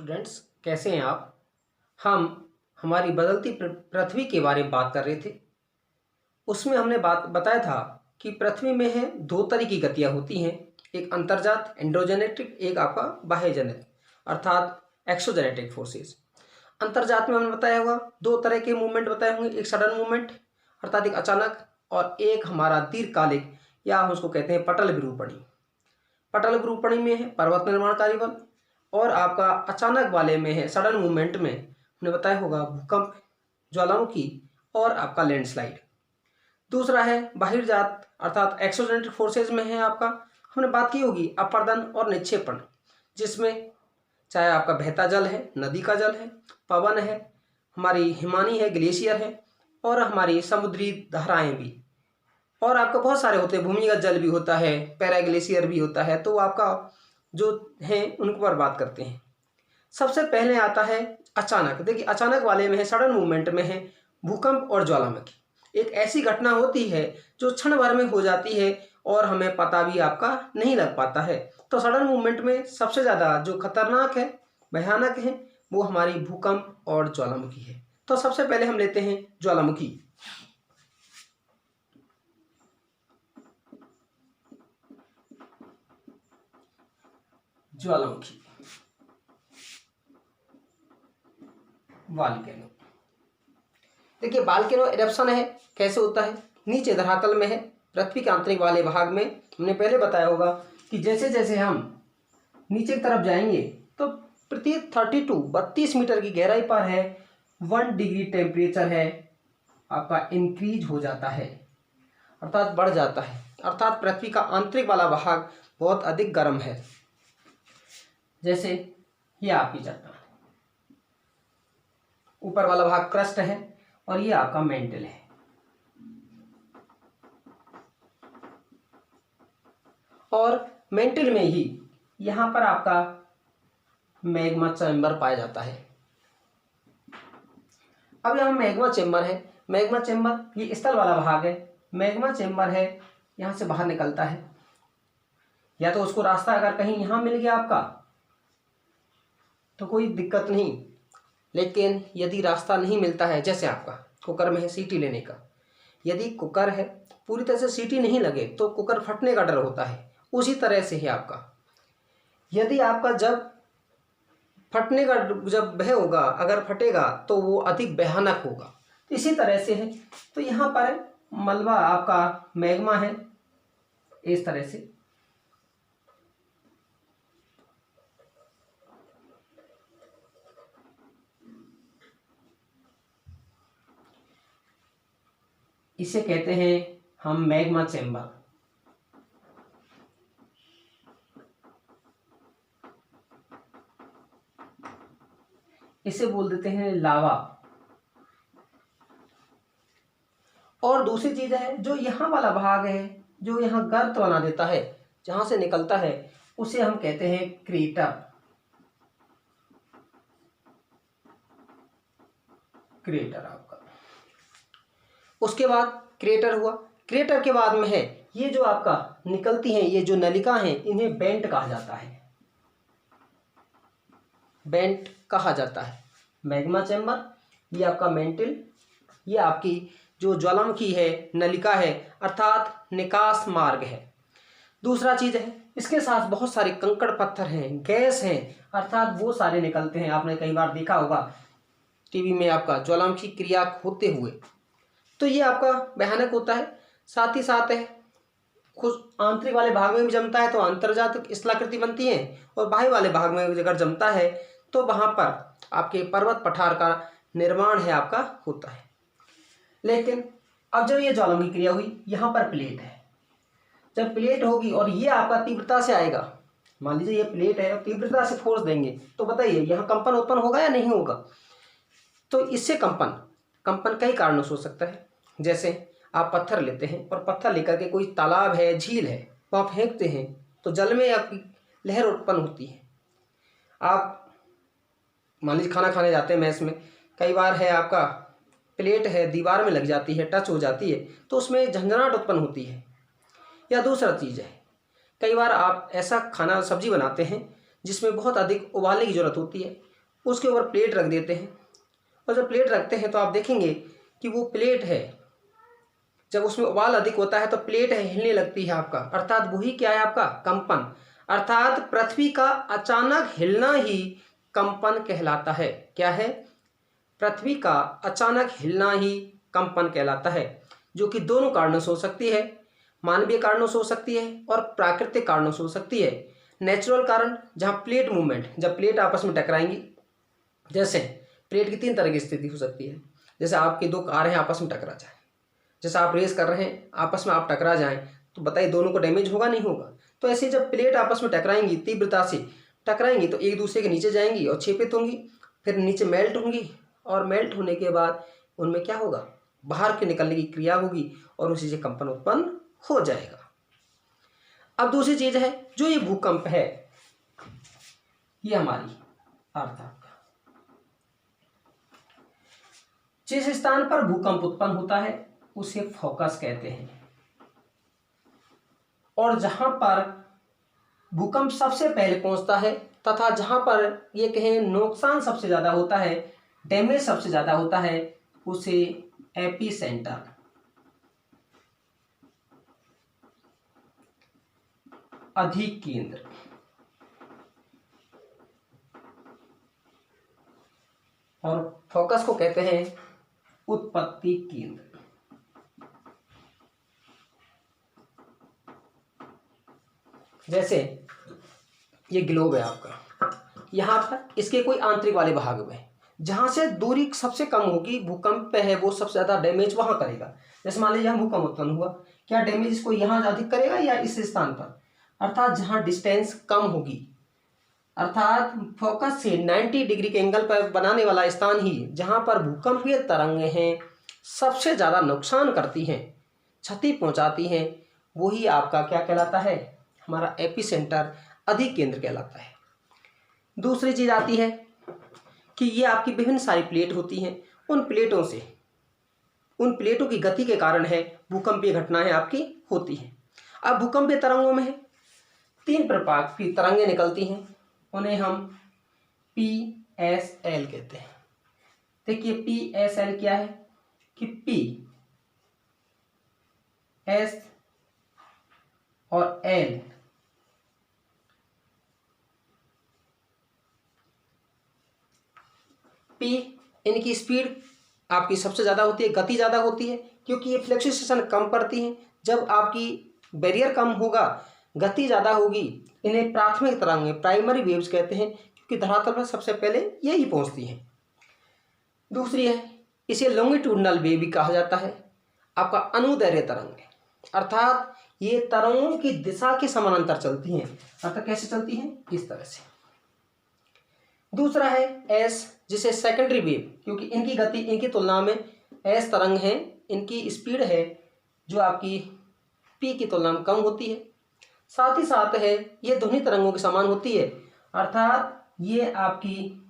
Students, कैसे हैं आप। हम हमारी बदलती पृथ्वी के बारे में बात कर रहे थे। उसमें हमने बात बताया था कि पृथ्वी में है दो तरह की गतियाँ होती हैं, एक अंतर्जात एंडोजेनेटिक, एक आपका बाह्यजनित अर्थात एक्सोजेनेटिक फोर्सेस। अंतर्जात में हमने बताया होगा दो तरह के मूवमेंट बताए होंगे, एक सडन मूवमेंट अर्थात एक अचानक, और एक हमारा दीर्घकालिक या हम उसको कहते हैं पटल विरूपणी। पटल विरूपणी में है पर्वत निर्माणकारी बल, और आपका अचानक वाले में है सडन मूवमेंट में हमने बताया होगा भूकंप, ज्वालामुखी और आपका लैंडस्लाइड। दूसरा है बहिर्जात अर्थात एक्सोजेनेटिक फोर्सेज में है आपका, हमने बात की होगी अपर्दन और निक्षेपण, जिसमें चाहे आपका बहता जल है, नदी का जल है, पवन है, हमारी हिमानी है, ग्लेशियर है, और हमारी समुद्री धाराएं भी, और आपका बहुत सारे होते हैं, भूमिगत जल भी होता है, पैराग्लेशियर भी होता है। तो आपका जो है उनके पर बात करते हैं। सबसे पहले आता है अचानक। देखिए अचानक वाले में है सडन मूवमेंट में है भूकंप और ज्वालामुखी। एक ऐसी घटना होती है जो क्षण भर में हो जाती है और हमें पता भी आपका नहीं लग पाता है। तो सडन मूवमेंट में सबसे ज़्यादा जो खतरनाक है, भयानक है, वो हमारी भूकंप और ज्वालामुखी है। तो सबसे पहले हम लेते हैं ज्वालामुखी। ज्वालामुखी वॉल्केनो। देखिए वॉल्केनो इरप्शन है, कैसे होता है, नीचे धरातल में है, पृथ्वी के आंतरिक वाले भाग में। हमने पहले बताया होगा कि जैसे जैसे हम नीचे की तरफ जाएंगे तो प्रत्येक 32 मीटर की गहराई पर है 1 डिग्री टेम्परेचर है आपका इंक्रीज हो जाता है, अर्थात बढ़ जाता है, अर्थात पृथ्वी का आंतरिक वाला भाग बहुत अधिक गर्म है। जैसे ये आपकी चट्टान, ऊपर वाला भाग क्रस्ट है और ये आपका मेंटल है। और मेंटल में ही यहां पर आपका मैग्मा चैम्बर पाया जाता है। अब यहां मैग्मा चैम्बर है, मैग्मा चैम्बर ये स्थल वाला भाग है, मैग्मा चैम्बर है, यहां से बाहर निकलता है। या तो उसको रास्ता अगर कहीं यहां मिल गया आपका तो कोई दिक्कत नहीं, लेकिन यदि रास्ता नहीं मिलता है, जैसे आपका कुकर में है सीटी लेने का, यदि कुकर है पूरी तरह से सीटी नहीं लगे तो कुकर फटने का डर होता है। उसी तरह से है आपका, यदि आपका जब फटने का जब भय होगा, अगर फटेगा तो वो अधिक भयानक होगा। इसी तरह से है। तो यहाँ पर मलबा आपका मैग्मा है इस तरह से, इसे कहते हैं हम मैग्मा चैम्बर। इसे बोल देते हैं लावा। और दूसरी चीज है जो यहाँ वाला भाग है, जो यहाँ गर्त बना देता है, जहां से निकलता है, उसे हम कहते हैं क्रेटर। क्रेटर आपका, उसके बाद क्रेटर हुआ। क्रेटर के बाद में है ये जो आपका निकलती हैं ये जो नलिका हैं, इन्हें वेंट कहा जाता है। वेंट कहा जाता है। मैग्मा चैम्बर, ये आपका मेंटल, ये आपकी जो ज्वालामुखी है, नलिका है, अर्थात निकास मार्ग है। दूसरा चीज है इसके साथ बहुत सारे कंकड़ पत्थर हैं, गैस हैं, अर्थात वो सारे निकलते हैं। आपने कई बार देखा होगा टीवी में आपका ज्वालामुखी क्रिया होते हुए। तो ये आपका भयानक होता है। साथ ही साथ है कुछ आंतरिक वाले भाग में भी जमता है तो अंतर्जात स्थलाकृति बनती है, और बाह्य वाले भाग में अगर जमता है तो वहां पर आपके पर्वत पठार का निर्माण है आपका होता है। लेकिन अब जब ये ज्वालामुखी क्रिया हुई, यहाँ पर प्लेट है, जब प्लेट होगी और ये आपका तीव्रता से आएगा, मान लीजिए ये प्लेट है और तीव्रता से फोर्स देंगे, तो बताइए यहाँ कंपन उत्पन्न होगा या नहीं होगा। तो इससे कंपन कई कारणों से हो सकता है। जैसे आप पत्थर लेते हैं और पत्थर लेकर के कोई तालाब है, झील है, वहाँ फेंकते हैं तो जल में आपकी लहर उत्पन्न होती है। आप मान लीजिए खाना खाने जाते हैं मेस में, कई बार है आपका प्लेट है दीवार में लग जाती है, टच हो जाती है, तो उसमें झंझनाहट उत्पन्न होती है। या दूसरा चीज़ है, कई बार आप ऐसा खाना सब्जी बनाते हैं जिसमें बहुत अधिक उबालने की ज़रूरत होती है, उसके ऊपर प्लेट रख देते हैं, और जब प्लेट रखते हैं तो आप देखेंगे कि वो प्लेट है, जब उसमें उबाल अधिक होता है तो प्लेट है हिलने लगती है आपका, अर्थात वही क्या है आपका कंपन, अर्थात पृथ्वी का अचानक हिलना ही कंपन कहलाता है। क्या है? पृथ्वी का अचानक हिलना ही कंपन कहलाता है, जो कि दोनों कारणों से हो सकती है, मानवीय कारणों से हो सकती है और प्राकृतिक कारणों से हो सकती है। नेचुरल कारण, जहाँ प्लेट मूवमेंट, जब प्लेट आपस में टकराएंगी, जैसे प्लेट की 3 तरह की स्थिति हो सकती है, जैसे आपकी 2 कार हैं आपस में टकरा जाए, जैसे आप रेस कर रहे हैं आपस में आप टकरा जाएं, तो बताइए दोनों को डैमेज होगा नहीं होगा? तो ऐसे जब प्लेट आपस में टकराएंगी, तीव्रता से टकराएंगी, तो एक दूसरे के नीचे जाएंगी और छेपित होंगी, फिर नीचे मेल्ट होंगी, और मेल्ट होने के बाद उनमें क्या होगा? बाहर के निकलने की क्रिया होगी और उसी से कंपन उत्पन्न हो जाएगा। अब दूसरी चीज है, जो ये भूकंप है, ये हमारी अर्थ आपका, जिस स्थान पर भूकंप उत्पन्न होता है उसे फोकस कहते हैं, और जहां पर भूकंप सबसे पहले पहुंचता है तथा जहां पर ये कहें नुकसान सबसे ज्यादा होता है, डैमेज सबसे ज्यादा होता है, उसे एपी सेंटर, अधिक केंद्र, और फोकस को कहते हैं उत्पत्ति केंद्र। जैसे ये ग्लोब है आपका, यहाँ पर इसके कोई आंतरिक वाले भाग में जहाँ से दूरी सबसे कम होगी, भूकंप पे है वो सबसे ज़्यादा डैमेज वहाँ करेगा। जैसे मान लीजिए यहाँ भूकंप उत्पन्न हुआ, क्या डैमेज इसको यहाँ अधिक करेगा या इस स्थान पर? अर्थात जहाँ डिस्टेंस कम होगी, अर्थात फोकस से 90 डिग्री के एंगल पर बनाने वाला स्थान ही जहाँ पर भूकंपीय तरंगें हैं सबसे ज़्यादा नुकसान करती हैं, क्षति पहुँचाती हैं, वही आपका क्या कहलाता है? हमारा एपी सेंटर, अधिक केंद्र कहलाता है। दूसरी चीज़ आती है कि ये आपकी विभिन्न सारी प्लेट होती हैं, उन प्लेटों की गति के कारण है भूकंपीय घटनाएं आपकी होती हैं। अब भूकंपीय तरंगों में 3 प्रकार की तरंगें निकलती हैं, उन्हें हम PSL कहते हैं। देखिए PSL क्या है कि P, S और L, P इनकी स्पीड आपकी सबसे ज़्यादा होती है, गति ज़्यादा होती है, क्योंकि ये फ्लक्चुएशन कम करती हैं। जब आपकी बैरियर कम होगा, गति ज़्यादा होगी, इन्हें प्राथमिक तरंगें, प्राइमरी वेव्स कहते हैं, क्योंकि धरातल पर सबसे पहले यही पहुंचती हैं। दूसरी है, इसे लॉन्गिट्यूडनल वेव भी कहा जाता है, आपका अनुदैर्घ्य तरंगें, अर्थात ये तरंगों की दिशा के समानांतर चलती हैं। अर्थात कैसे चलती हैं? इस तरह से। दूसरा है एस, जिसे सेकेंडरी वेव, क्योंकि इनकी गति इनकी तुलना में एस तरंग है, इनकी स्पीड है जो आपकी पी की तुलना में कम होती है। साथ ही साथ है ये ध्वनि तरंगों के समान होती है, अर्थात ये आपकी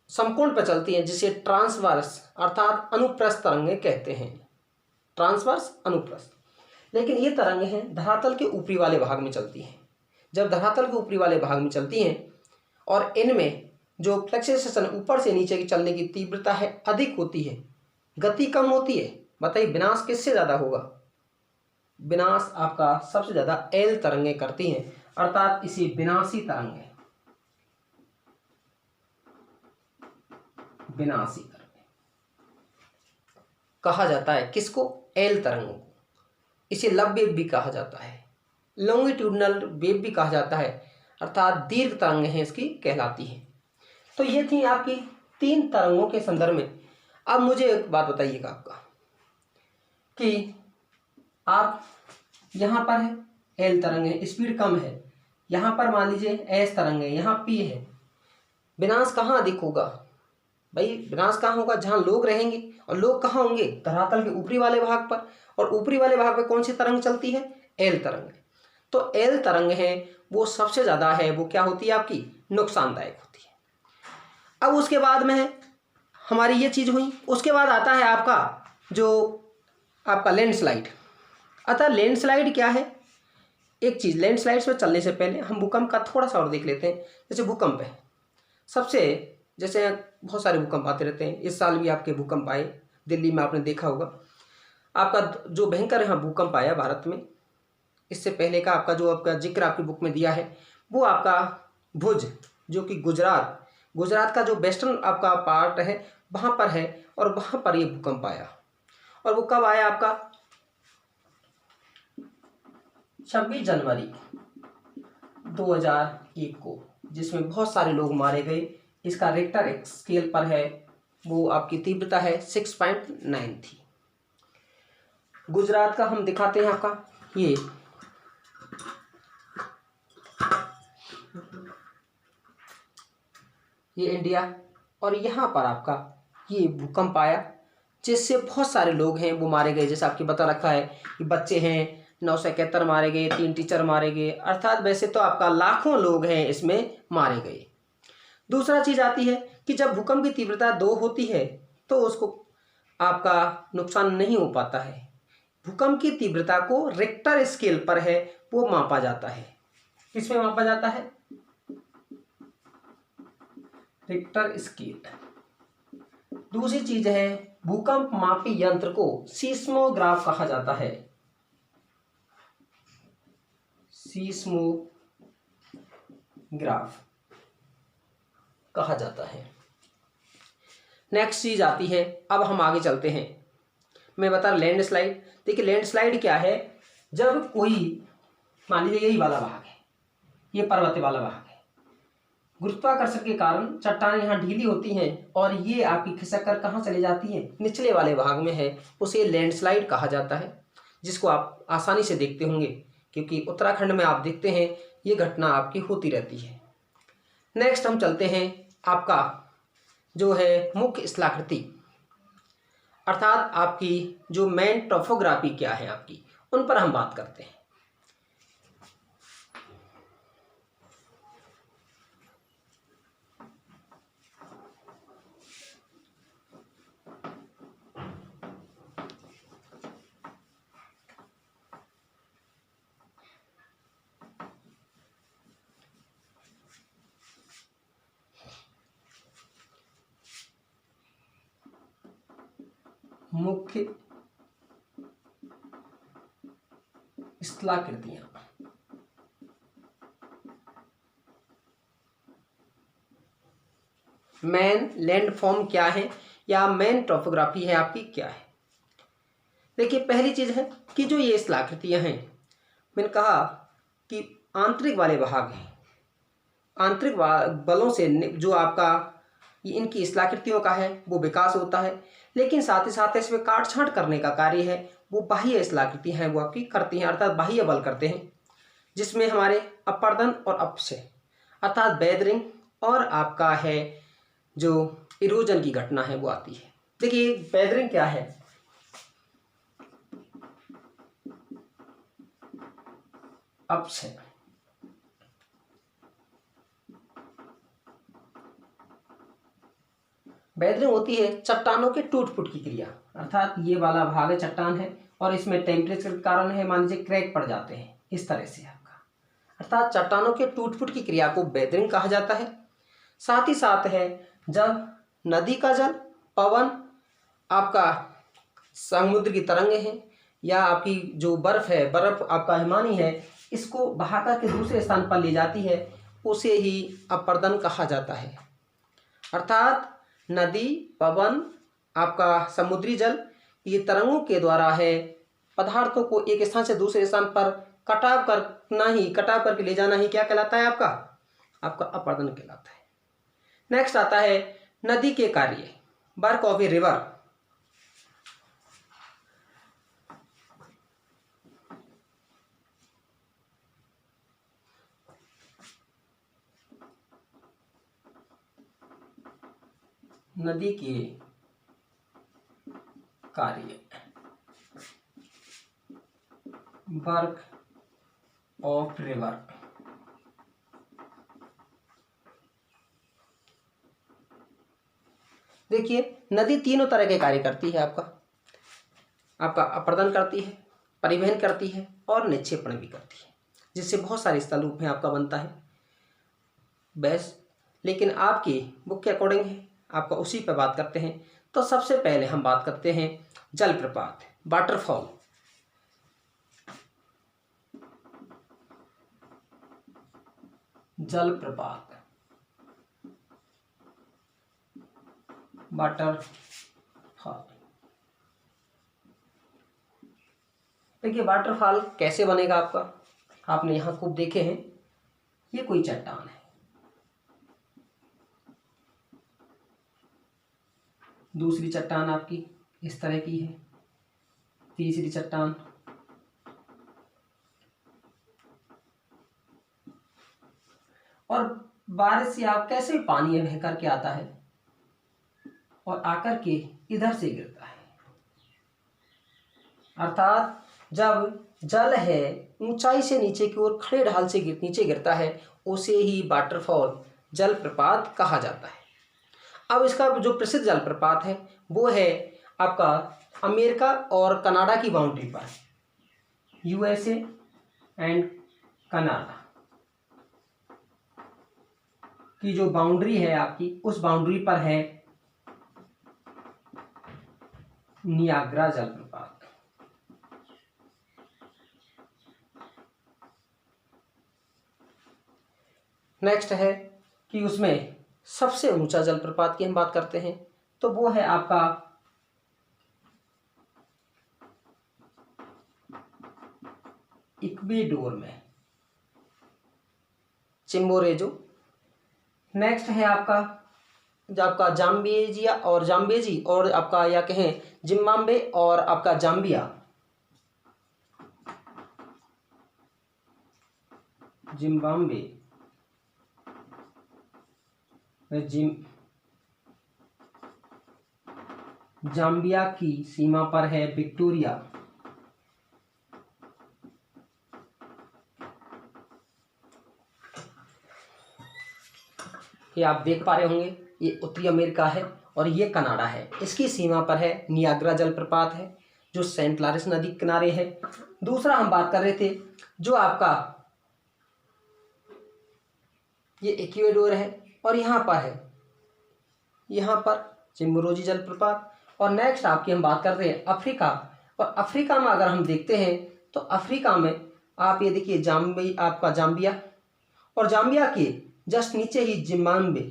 समकोण पर चलती है, जिसे ट्रांसवर्स अर्थात अनुप्रस्थ तरंगें कहते हैं, ट्रांसवर्स अनुप्रस्थ। लेकिन ये तरंगें हैं धरातल के ऊपरी वाले भाग में चलती हैं। जब धरातल के ऊपरी वाले भाग में चलती हैं और इनमें जो फ्लक्चुएशन ऊपर से नीचे की चलने की तीव्रता है अधिक होती है, गति कम होती है, बताइए विनाश किससे ज़्यादा होगा? विनाश आपका सबसे ज़्यादा एल तरंगें करती हैं, अर्थात इसे विनाशी तरंगें, विनाशी तरंगें कहा जाता है। किसको? एल तरंगों को। इसे लब वेव भी कहा जाता है, लॉन्गिट्यूडनल वेव भी कहा जाता है, अर्थात दीर्घ तरंगें हैं इसकी कहलाती हैं। तो ये थी आपकी 3 तरंगों के संदर्भ में। अब मुझे एक बात बताइएगा आपका कि आप यहाँ पर है एल तरंग है, स्पीड कम है, यहाँ पर मान लीजिए एस तरंग है, यहाँ पी है, विनाश कहाँ अधिक होगा? भाई विनाश कहाँ होगा? जहाँ लोग रहेंगे, और लोग कहाँ होंगे? धरातल के ऊपरी वाले भाग पर, और ऊपरी वाले भाग पर कौन सी तरंग चलती है? एल तरंग। तो एल तरंग है वो सबसे ज़्यादा है, वो क्या होती है आपकी? नुकसानदायक होती है। अब उसके बाद में हमारी ये चीज़ हुई, उसके बाद आता है आपका जो आपका लैंडस्लाइड। अतः लैंडस्लाइड क्या है? एक चीज़, लैंडस्लाइड्स में चलने से पहले हम भूकंप का थोड़ा सा और देख लेते हैं। जैसे भूकंप है सबसे जैसे बहुत सारे भूकंप आते रहते हैं, इस साल भी आपके भूकंप आए, दिल्ली में आपने देखा होगा। आपका जो भयंकर यहाँ भूकंप आया भारत में, इससे पहले का आपका जो आपका जिक्र आपकी बुक में दिया है, वो आपका भुज, जो कि गुजरात का जो वेस्टर्न आपका पार्ट है वहाँ पर है, और वहाँ पर ये भूकंप आया। और वो कब आया आपका 26 जनवरी 2001 को, जिसमें बहुत सारे लोग मारे गए। इसका रिक्टर स्केल पर है, वो आपकी तीव्रता है 6.9 थी। गुजरात का हम दिखाते हैं आपका ये इंडिया, और यहाँ पर आपका ये भूकंप आया, जिससे बहुत सारे लोग हैं वो मारे गए। जैसे आपकी बता रखा है कि बच्चे हैं 971 मारे गए, 3 टीचर मारे गए, अर्थात वैसे तो आपका लाखों लोग हैं इसमें मारे गए। दूसरा चीज़ आती है कि जब भूकंप की तीव्रता 2 होती है तो उसको आपका नुकसान नहीं हो पाता है। भूकंप की तीव्रता को रिक्टर स्केल पर है वो मापा जाता है। किसमें मापा जाता है? Richter scale. दूसरी चीज है, भूकंप मापी यंत्र को सीस्मोग्राफ कहा जाता है। सीस्मोग्राफ कहा जाता है। नेक्स्ट चीज आती है, अब हम आगे चलते हैं, मैं बता रहा लैंडस्लाइड। देखिए लैंडस्लाइड क्या है, जब कोई मान लीजिए यही वाला भाग है, ये पर्वत वाला भाग है, गुरुत्वाकर्षण के कारण चट्टानें यहाँ ढीली होती हैं और ये आपकी खिसक कर कहाँ चली जाती हैं, निचले वाले भाग में है, उसे लैंडस्लाइड कहा जाता है, जिसको आप आसानी से देखते होंगे क्योंकि उत्तराखंड में आप देखते हैं ये घटना आपकी होती रहती है। नेक्स्ट हम चलते हैं, आपका जो है मुख्य स्थलाकृति, अर्थात आपकी जो मेन टोपोग्राफी क्या है आपकी, उन पर हम बात करते हैं। मुख्य स्थलाकृतियां, मेन लैंडफॉर्म क्या है या मेन टोपोग्राफी है आपकी क्या है। देखिए पहली चीज है कि जो ये स्थलाकृतियां हैं, मैंने कहा कि आंतरिक वाले भाग हैं, आंतरिक बलों से जो आपका इनकी स्थलाकृतियों का है वो विकास होता है, लेकिन साथ ही साथ इसमें काट छांट करने का कार्य है वो बाह्य स्थलाकृति हैं वो आपकी करती हैं, अर्थात बाह्य बल करते हैं, जिसमें हमारे अपर्दन और अपक्षय अर्थात वेदरिंग और आपका है जो इरोजन की घटना है वो आती है। देखिए वेदरिंग क्या है, अपक्षय, वेदरिंग होती है चट्टानों के टूट फूट की क्रिया, अर्थात ये वाला भाग है चट्टान है और इसमें टेम्परेचर के कारण है मान लीजिए क्रैक पड़ जाते हैं इस तरह से आपका, अर्थात चट्टानों के टूट फूट की क्रिया को वेदरिंग कहा जाता है। साथ ही साथ है जब नदी का जल, पवन, आपका समुद्र की तरंगें हैं या आपकी जो बर्फ है, बर्फ आपका हिमानी है, इसको बहाकर के दूसरे स्थान पर ले जाती है, उसे ही अपर्दन कहा जाता है। अर्थात नदी, पवन, आपका समुद्री जल, ये तरंगों के द्वारा है पदार्थों को एक स्थान से दूसरे स्थान पर कटाव करके ले जाना ही क्या कहलाता है आपका अपर्दन कहलाता है। नेक्स्ट आता है नदी के कार्य, वर्क ऑफ ए रिवर। नदी के कार्य, वर्क ऑफ रिवर। देखिए नदी तीनों तरह के कार्य करती है, आपका अपर्दन करती है, परिवहन करती है और निक्षेपण भी करती है, जिससे बहुत सारे स्थल रूप में आपका बनता है। बस लेकिन आपकी बुक के अकॉर्डिंग है, आपका उसी पर बात करते हैं। तो सबसे पहले हम बात करते हैं जलप्रपात, वाटरफॉल। जलप्रपात, वाटरफॉल। देखिए वाटरफॉल कैसे बनेगा आपका, आपने यहाँ खूब देखे हैं, ये कोई चट्टान है, दूसरी चट्टान आपकी इस तरह की है, तीसरी चट्टान, और बारिश से आप कैसे भी पानी बह करके आता है और आकर के इधर से गिरता है। अर्थात जब जल है ऊंचाई से नीचे की ओर खड़े ढाल से नीचे गिरता है, उसे ही वाटरफॉल, जलप्रपात कहा जाता है। अब इसका जो प्रसिद्ध जलप्रपात है वो है आपका अमेरिका और कनाडा की बाउंड्री पर, यूएसए एंड कनाडा की जो बाउंड्री है आपकी, उस बाउंड्री पर है नियाग्रा जलप्रपात। नेक्स्ट है कि उसमें सबसे ऊंचा जलप्रपात की हम बात करते हैं, तो वो है आपका इक्वेडोर में, चिम्बोरेजो। नेक्स्ट है आपका जो आपका जाम्बेजी और आपका या कहें जिम्बाब्वे और आपका जाम्बिया, जिम्बाब्वे जाम्बिया की सीमा पर है विक्टोरिया। ये आप देख पा रहे होंगे, ये उत्तरी अमेरिका है और ये कनाडा है, इसकी सीमा पर है नियाग्रा जलप्रपात है जो सेंट लॉरेंस नदी के किनारे है। दूसरा हम बात कर रहे थे जो आपका ये इक्वेडोर है और यहाँ पर है, यहाँ पर चिम्बोरेजो जलप्रपात। और नेक्स्ट आपकी हम बात करते हैं अफ्रीका, और अफ्रीका में अगर हम देखते हैं तो अफ्रीका में आप ये देखिए आपका जाम्बिया और जाम्बिया के जस्ट नीचे ही जिम्बाब्वे,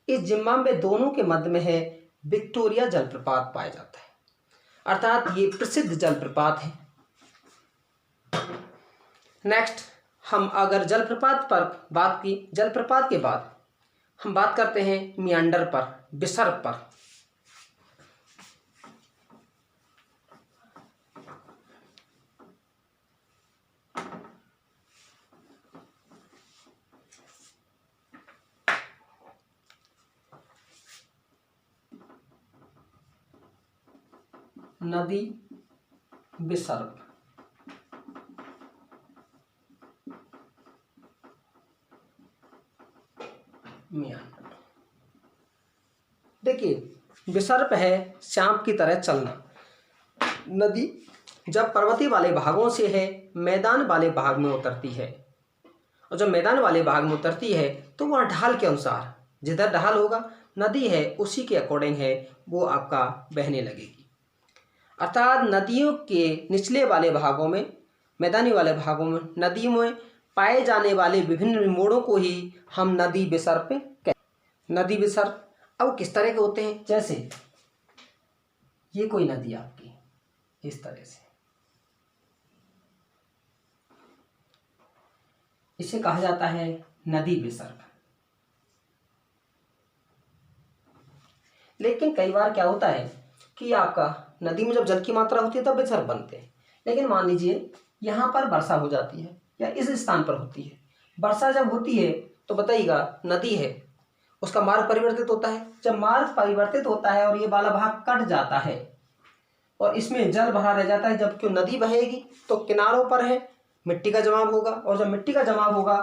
इस जिम्बाब्वे दोनों के मध्य में है विक्टोरिया जलप्रपात पाया जाता है, अर्थात ये प्रसिद्ध जलप्रपात है। नेक्स्ट हम अगर जलप्रपात पर बात की, जलप्रपात के बाद हम बात करते हैं मियांडर पर, विसर्ग पर। नदी विसर्ग, मियांडर। देखिए विसर्ग है सांप की तरह चलना। नदी जब पर्वतीय वाले भागों से है मैदान वाले भाग में उतरती है, और जब मैदान वाले भाग में उतरती है तो वह ढाल के अनुसार, जिधर ढाल होगा नदी है उसी के अकॉर्डिंग है वो आपका बहने लगेगी। अर्थात नदियों के निचले वाले भागों में, मैदानी वाले भागों में, नदियों में पाए जाने वाले विभिन्न मोड़ों को ही हम नदी विसर्ग पे कहते हैं। नदी विसर्ग अब किस तरह के होते हैं, जैसे ये कोई नदी आपकी इस तरह से, इसे कहा जाता है नदी विसर्ग। लेकिन कई बार क्या होता है कि आपका नदी में जब जल की मात्रा होती है तब विसर्ग बनते हैं, लेकिन मान लीजिए यहाँ पर वर्षा हो जाती है या इस स्थान पर होती है, वर्षा जब होती है तो बताइएगा नदी है उसका मार्ग परिवर्तित होता है, जब मार्ग परिवर्तित होता है और ये वाला भाग कट जाता है और इसमें जल भरा रह जाता है, जब क्यों नदी बहेगी तो किनारों पर है मिट्टी का जमाव होगा, और जब मिट्टी का जमाव होगा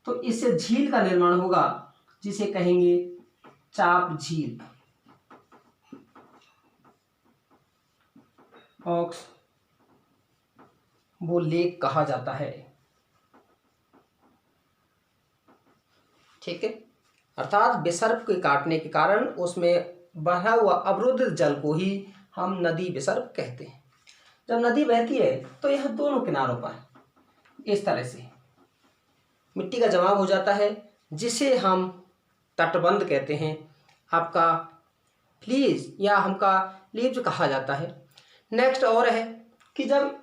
तो इससे झील का निर्माण होगा जिसे कहेंगे चाप झील, ऑक्स वो लेक कहा जाता है। ठीक है, अर्थात विसर्प के काटने के कारण उसमें बहा हुआ अवरुद्ध जल को ही हम नदी विसर्प कहते हैं। जब नदी बहती है तो यह दोनों किनारों पर इस तरह से मिट्टी का जमाव हो जाता है, जिसे हम तटबंध कहते हैं, आपका फ्लीज या हमका लीव्स कहा जाता है। नेक्स्ट और है कि जब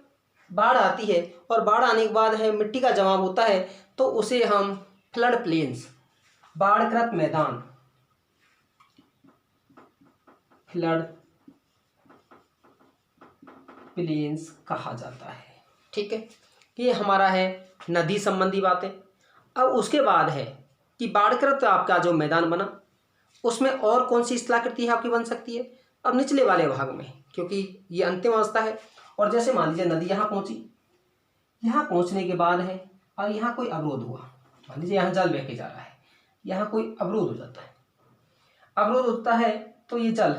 बाढ़ आती है और बाढ़ आने के बाद है मिट्टी का जमाव होता है तो उसे हम फ्लड प्लेन्स, बाढ़ग्रस्त मैदान, फ्लड प्लेन्स कहा जाता है। ठीक है, ये हमारा है नदी संबंधी बातें। अब उसके बाद है कि बाढ़ग्रस्त आपका जो मैदान बना उसमें और कौन सी स्थलाकृति आपकी बन सकती है। अब निचले वाले भाग में, क्योंकि ये अंतिम अवस्था है, और जैसे मान लीजिए नदी यहाँ पहुँची, यहाँ पहुँचने के बाद है और यहाँ कोई अवरोध हुआ, मान लीजिए यहाँ जल बह के जा रहा है, यहाँ कोई अवरोध हो जाता है। अवरोध होता है तो ये जल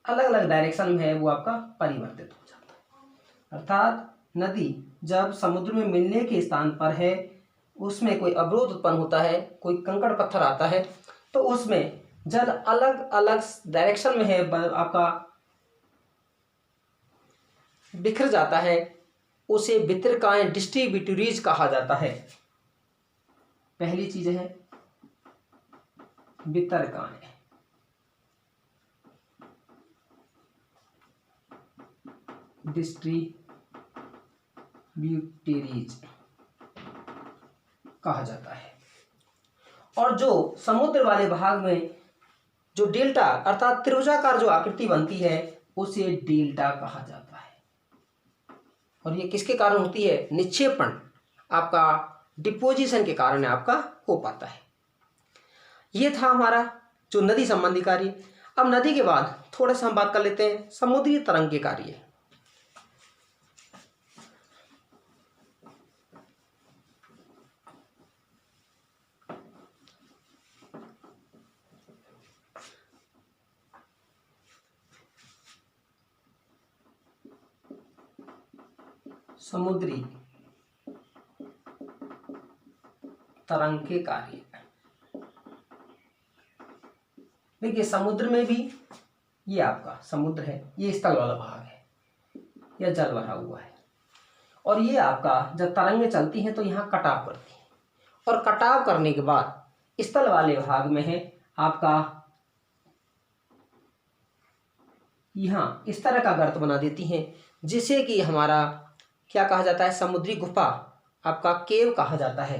अलग अलग डायरेक्शन में है वो आपका परिवर्तित हो जाता है। अर्थात नदी जब समुद्र में मिलने के स्थान पर है उसमें कोई अवरोध उत्पन्न होता है, कोई कंकड़ पत्थर आता है, तो उसमें जल अलग अलग डायरेक्शन में है आपका बिखर जाता है, उसे वितरकाएं, डिस्ट्रीब्यूटरीज कहा जाता है। पहली चीज है वितरकाएं, डिस्ट्रीब्यूटरीज कहा जाता है। और जो समुद्र वाले भाग में जो डेल्टा अर्थात त्रिभुजाकार जो आकृति बनती है उसे डेल्टा कहा जाता है। और ये किसके कारण होती है? निक्षेपण आपका डिपोजिशन के कारण आपका हो पाता है। ये था हमारा जो नदी संबंधी कार्य। अब नदी के बाद थोड़ा सा हम बात कर लेते हैं समुद्री तरंग के कार्य। समुद्री तरंग के कार्य। देखिए समुद्र में भी ये आपका समुद्र है, ये स्थल वाला भाग है, यह जल भरा हुआ है, और ये आपका जब तरंगें चलती हैं तो यहाँ कटाव करती हैं, और कटाव करने के बाद स्थल वाले भाग में है आपका यहाँ इस तरह का गर्त बना देती हैं, जिसे कि हमारा क्या कहा जाता है? समुद्री गुफा, आपका केव कहा जाता है।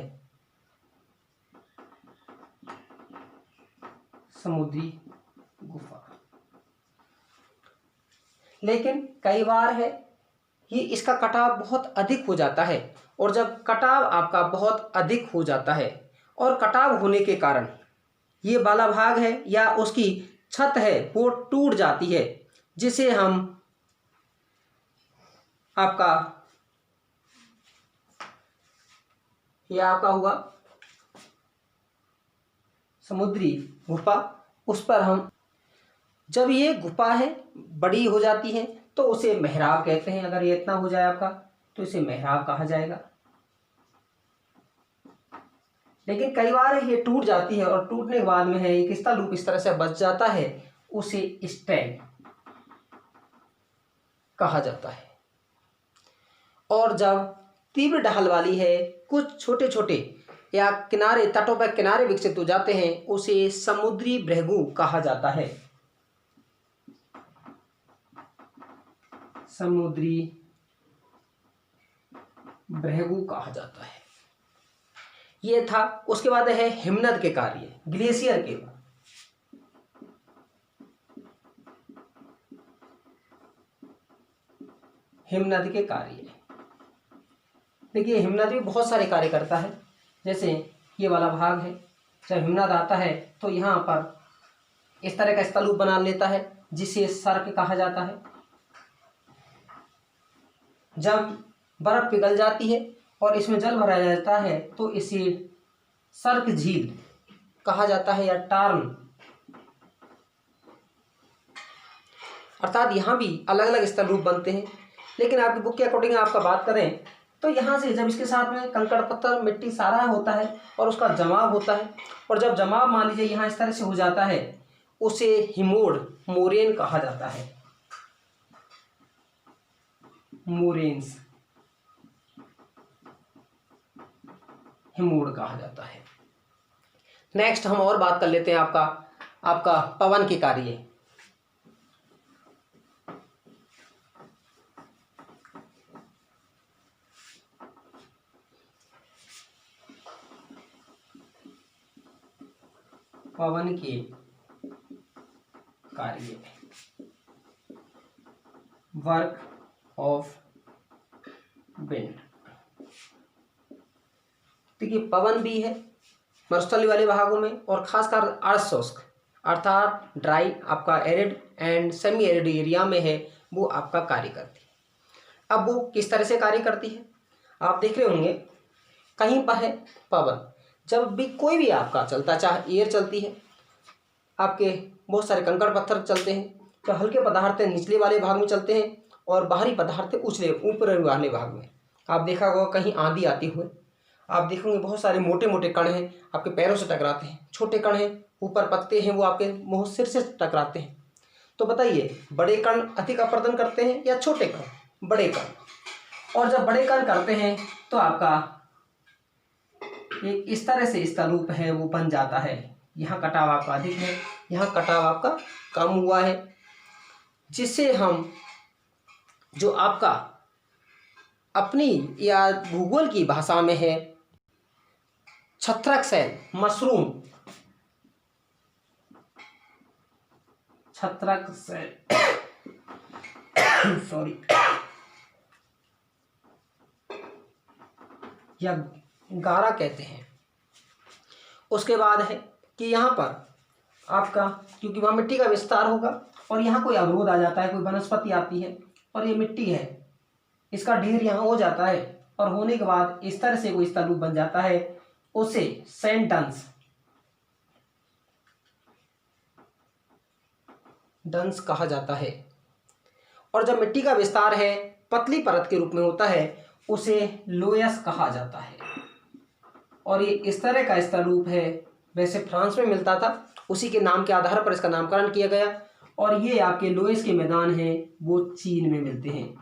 समुद्री गुफा। लेकिन कई बार है ये इसका कटाव बहुत अधिक हो जाता है, और जब कटाव आपका बहुत अधिक हो जाता है और कटाव होने के कारण ये वाला भाग है या उसकी छत है वो टूट जाती है, जिसे हम आपका ये आपका हुआ समुद्री गुफा। उस पर हम जब ये गुफा है बड़ी हो जाती है तो उसे मेहराब कहते हैं। अगर ये इतना हो जाए आपका तो इसे मेहराब कहा जाएगा। लेकिन कई बार ये टूट जाती है और टूटने के बाद में है एक स्थल रूप इस तरह से बच जाता है, उसे स्टैग कहा जाता है। और जब तीव्र ढाल वाली है, कुछ छोटे छोटे या किनारे तटों पर किनारे विकसित हो जाते हैं, उसे समुद्री भृगु कहा जाता है। समुद्री भृगु कहा जाता है। ये था। उसके बाद है हिमनद के कार्य, ग्लेशियर के। हिमनद के कार्य, देखिए हिमनद भी बहुत सारे कार्य करता है। जैसे ये वाला भाग है, जब हिमनद आता है तो यहाँ पर इस तरह का स्थलूप बना लेता है, जिसे सर्क कहा जाता है। जब बर्फ पिघल जाती है और इसमें जल भरा जाता है तो इसे सर्क झील कहा जाता है, या टार्न। अर्थात यहाँ भी अलग अलग स्थल रूप बनते हैं। लेकिन आपकी बुक के अकॉर्डिंग आपका बात करें तो यहाँ से जब इसके साथ में कंकड़ पत्थर मिट्टी सारा होता है और उसका जमाव होता है, और जब जमाव मान लीजिए यहाँ इस तरह से हो जाता है, उसे हिमोड मोरेन कहा जाता है। मोरेन्स, हिमोड कहा जाता है। नेक्स्ट हम और बात कर लेते हैं आपका पवन के कार्य। पवन के कार्य, वर्क ऑफ विंड। देखिए पवन भी है मरुस्थलीय वाले भागों में, और खासकर अर्ध शुष्क अर्थात ड्राई आपका arid and semi arid area में है, वो आपका कार्य करती है। अब वो किस तरह से कार्य करती है आप देख रहे होंगे, कहीं पर है पवन, जब भी कोई भी आपका चलता, चाहे एयर चलती है, आपके बहुत सारे कंकड़ पत्थर चलते हैं, तो हल्के पदार्थ निचले वाले भाग में चलते हैं और बाहरी पदार्थ ऊपर वाले भाग में। आप देखा होगा कहीं आंधी आती हुए आप देखोगे बहुत सारे मोटे मोटे कण हैं आपके पैरों से टकराते हैं, छोटे कण हैं ऊपर पत्ते हैं वो आपके मुंह सिर से टकराते हैं। तो बताइए बड़े कण अधिक अपर्दन करते हैं या छोटे कण? बड़े कण। और जब बड़े कण करते हैं तो आपका एक इस तरह से इसका रूप है वो बन जाता है। यहाँ कटाव आपका अधिक है, यहाँ कटाव आपका कम हुआ है, जिससे हम जो आपका अपनी या भूगोल की भाषा में है छत्रक सेल, मशरूम, छत्रक सेल सॉरी, या गारा कहते हैं। उसके बाद है कि यहाँ पर आपका क्योंकि वहाँ मिट्टी का विस्तार होगा और यहाँ कोई अवरोध आ जाता है, कोई वनस्पति आती है और ये मिट्टी है, इसका ढेर यहाँ हो जाता है और होने के बाद इस तरह से कोई स्थल रूप बन जाता है, उसे सैंड डंस कहा जाता है। और जब मिट्टी का विस्तार है पतली परत के रूप में होता है उसे लोयस कहा जाता है। और ये इस तरह का स्थल रूप है, वैसे फ्रांस में मिलता था, उसी के नाम के आधार पर इसका नामकरण किया गया। और ये आपके लोयस के मैदान हैं वो चीन में मिलते हैं,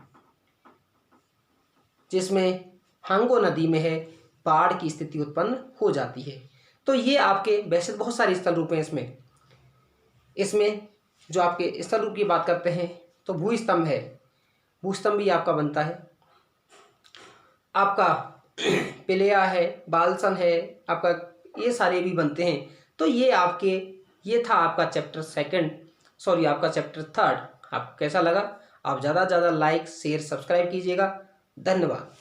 जिसमें हांगो नदी में है बाढ़ की स्थिति उत्पन्न हो जाती है। तो ये आपके वैसे बहुत सारे स्थल रूप हैं इसमें जो आपके स्थल रूप की बात करते हैं तो भूस्तंभ है, भूस्तंभ भी आपका बनता है, आपका पिलेया है, बालसन है आपका, ये सारे भी बनते हैं। तो ये था आपका आपका चैप्टर 3। आपको कैसा लगा? आप ज़्यादा से ज़्यादा लाइक शेयर सब्सक्राइब कीजिएगा। धन्यवाद।